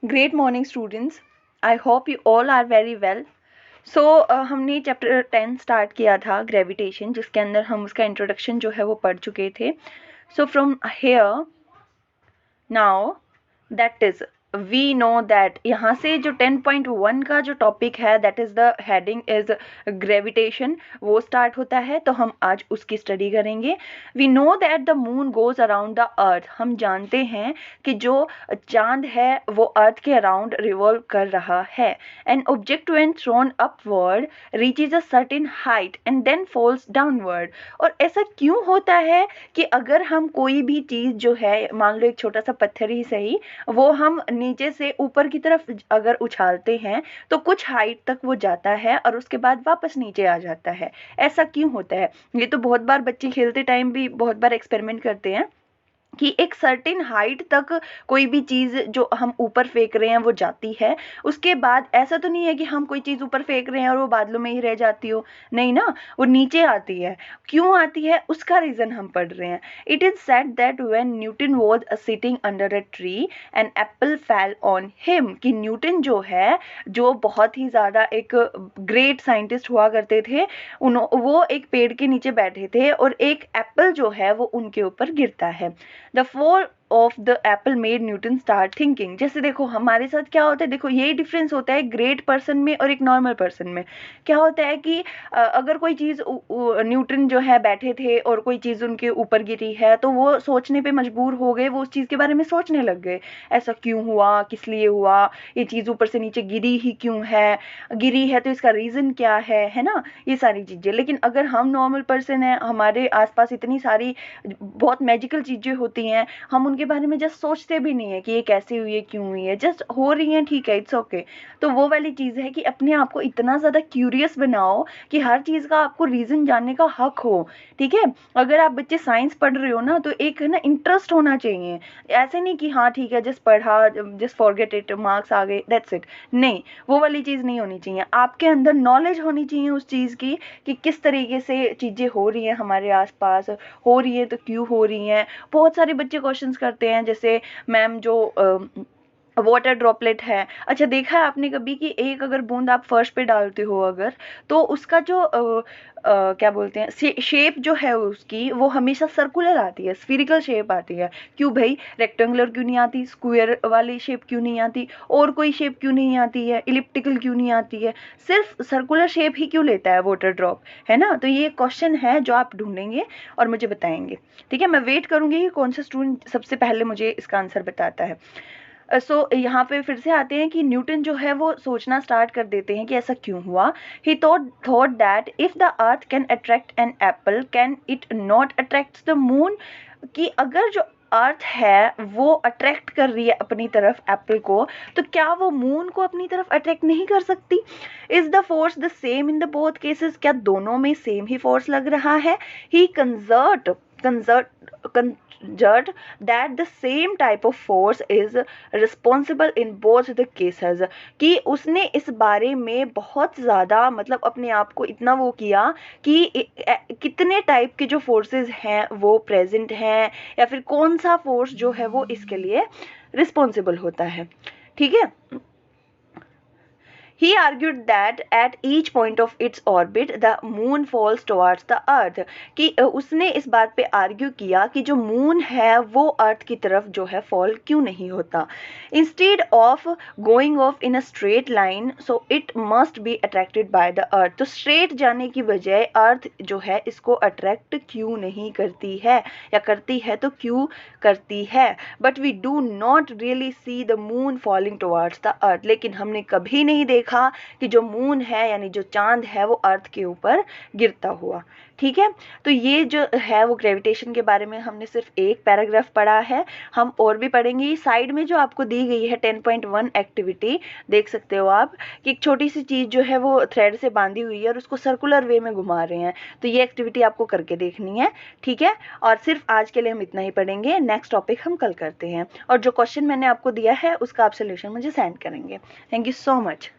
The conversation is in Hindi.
Great morning, students. I hope you all are very well. So हमने चैप्टर 10 स्टार्ट किया था ग्रेविटेशन, जिसके अंदर हम उसका इंट्रोडक्शन जो है वो पढ़ चुके थे. So from here now that is we know that यहाँ से जो 10.1 का जो टॉपिक है that is the heading is gravitation, वो स्टार्ट होता है. तो हम आज उसकी स्टडी करेंगे. We know that the moon goes around the earth. हम जानते हैं कि जो चांद है वो अर्थ के अराउंड रिवॉल्व कर रहा है. An object when thrown upward reaches a certain height and then falls downward. और ऐसा क्यों होता है कि अगर हम कोई भी चीज़ जो है, मान लो एक छोटा सा पत्थर ही सही, वो हम नीचे से ऊपर की तरफ अगर उछालते हैं तो कुछ हाइट तक वो जाता है और उसके बाद वापस नीचे आ जाता है. ऐसा क्यों होता है? ये तो बहुत बार बच्चे खेलते टाइम भी बहुत बार एक्सपेरिमेंट करते हैं कि एक सर्टेन हाइट तक कोई भी चीज़ जो हम ऊपर फेंक रहे हैं वो जाती है. उसके बाद ऐसा तो नहीं है कि हम कोई चीज़ ऊपर फेंक रहे हैं और वो बादलों में ही रह जाती हो. नहीं ना, वो नीचे आती है. क्यों आती है उसका रीज़न हम पढ़ रहे हैं. It is said that when Newton was sitting under a tree an apple fell on him. कि न्यूटन जो है, जो बहुत ही ज़्यादा एक ग्रेट साइंटिस्ट हुआ करते थे, वो एक पेड़ के नीचे बैठे थे और एक एप्पल जो है वो उनके ऊपर गिरता है. The fall of the apple made Newton start thinking. जैसे देखो हमारे साथ क्या होता है, देखो यही डिफरेंस होता है ग्रेट पर्सन में और एक नॉर्मल पर्सन में. क्या होता है कि अगर कोई चीज़ न्यूटन जो है बैठे थे और कोई चीज़ उनके ऊपर गिरी है तो वो सोचने पे मजबूर हो गए, वो उस चीज़ के बारे में सोचने लग गए. ऐसा क्यों हुआ, किस लिए हुआ, ये चीज़ ऊपर से नीचे गिरी ही क्यों है, गिरी है तो इसका रीज़न क्या है ना, ये सारी चीज़ें. लेकिन अगर हम नॉर्मल पर्सन हैं, हमारे आसपास इतनी सारी बहुत मैजिकल चीज़ें होती हैं, हम उनके बारे में जस्ट सोचते भी नहीं है कि ये कैसे हुई है, क्यों हुई है, जस्ट हो रही हैं, ठीक है, इट्स ओके. तो वो वाली चीज़ है कि अपने आप को इतना ज़्यादा क्यूरियस बनाओ कि हर चीज़ का आपको रीज़न जानने का हक हो. ठीक है, अगर आप बच्चे साइंस पढ़ रहे हो ना तो एक है ना इंटरेस्ट होना चाहिए. ऐसे नहीं कि हाँ ठीक है जस्ट पढ़ा, जस्ट फॉरगेट इट, मार्क्स आ गए, दैट्स इट. नहीं, वो वाली चीज़ नहीं होनी चाहिए. आपके अंदर नॉलेज होनी चाहिए उस चीज़ की कि किस तरीके से चीज़ें हो रही हैं हमारे आसपास, हो रही है तो क्यों हो रही हैं. बहुत सारे बच्चे क्वेश्चंस करते हैं, जैसे मैम जो वाटर ड्रॉपलेट है. अच्छा, देखा है आपने कभी कि एक अगर बूंद आप फर्श पे डालते हो अगर, तो उसका जो क्या बोलते हैं शेप जो है उसकी, वो हमेशा सर्कुलर आती है, स्फीरिकल शेप आती है. क्यों भाई, रेक्टेंगुलर क्यों नहीं आती, स्क्वायर वाली शेप क्यों नहीं आती, और कोई शेप क्यों नहीं आती है, इलिप्टिकल क्यों नहीं आती है, सिर्फ सर्कुलर शेप ही क्यों लेता है वाटर ड्रॉप, है ना. तो ये क्वेश्चन है जो आप ढूंढेंगे और मुझे बताएंगे. ठीक है, मैं वेट करूंगी कि कौन सा स्टूडेंट सबसे पहले मुझे इसका आंसर बताता है. सो यहाँ पे फिर से आते हैं कि न्यूटन जो है वो सोचना स्टार्ट कर देते हैं कि ऐसा क्यों हुआ. He thought that if the earth can attract an apple can it not attract the moon. कि अगर जो अर्थ है वो अट्रैक्ट कर रही है अपनी तरफ एप्पल को, तो क्या वो मून को अपनी तरफ अट्रैक्ट नहीं कर सकती. Is the force the same in the both cases. क्या दोनों में सेम ही फोर्स लग रहा है. ही considered that the same type of force is responsible in both the cases. कि उसने इस बारे में बहुत ज़्यादा मतलब अपने आप को इतना वो किया कि कितने टाइप के जो फोर्सेस हैं वो प्रेजेंट हैं, या फिर कौन सा फोर्स जो है वो इसके लिए रिस्पॉन्सिबल होता है. ठीक है. He argued that at each point of its orbit the moon falls towards the earth. कि उसने इस बात पे आर्ग्यू किया कि जो मून है वो अर्थ की तरफ जो है फॉल क्यों नहीं होता. Instead of going of in a straight line so it must be attracted by the earth. तो स्ट्रेट जाने की बजाय अर्थ जो है इसको अट्रैक्ट क्यों नहीं करती है, या करती है तो क्यों करती है. But we do not really see the moon falling towards the earth. लेकिन हमने कभी नहीं देखा कि जो मून है यानी जो चांद है वो अर्थ के ऊपर गिरता हुआ. ठीक है, तो ये जो है वो ग्रेविटेशन के बारे में हमने सिर्फ एक पैराग्राफ पढ़ा है. हम और भी पढ़ेंगे. साइड में जो आपको दी गई है 10.1 एक्टिविटी, देख सकते हो आप कि एक छोटी सी चीज़ जो है वो थ्रेड से बांधी हुई है और उसको सर्कुलर वे में घुमा रहे हैं. तो ये एक्टिविटी आपको करके देखनी है. ठीक है, और सिर्फ आज के लिए हम इतना ही पढ़ेंगे. नेक्स्ट टॉपिक हम कल करते हैं, और जो क्वेश्चन मैंने आपको दिया है उसका आप सोल्यूशन मुझे सेंड करेंगे. Thank you so much.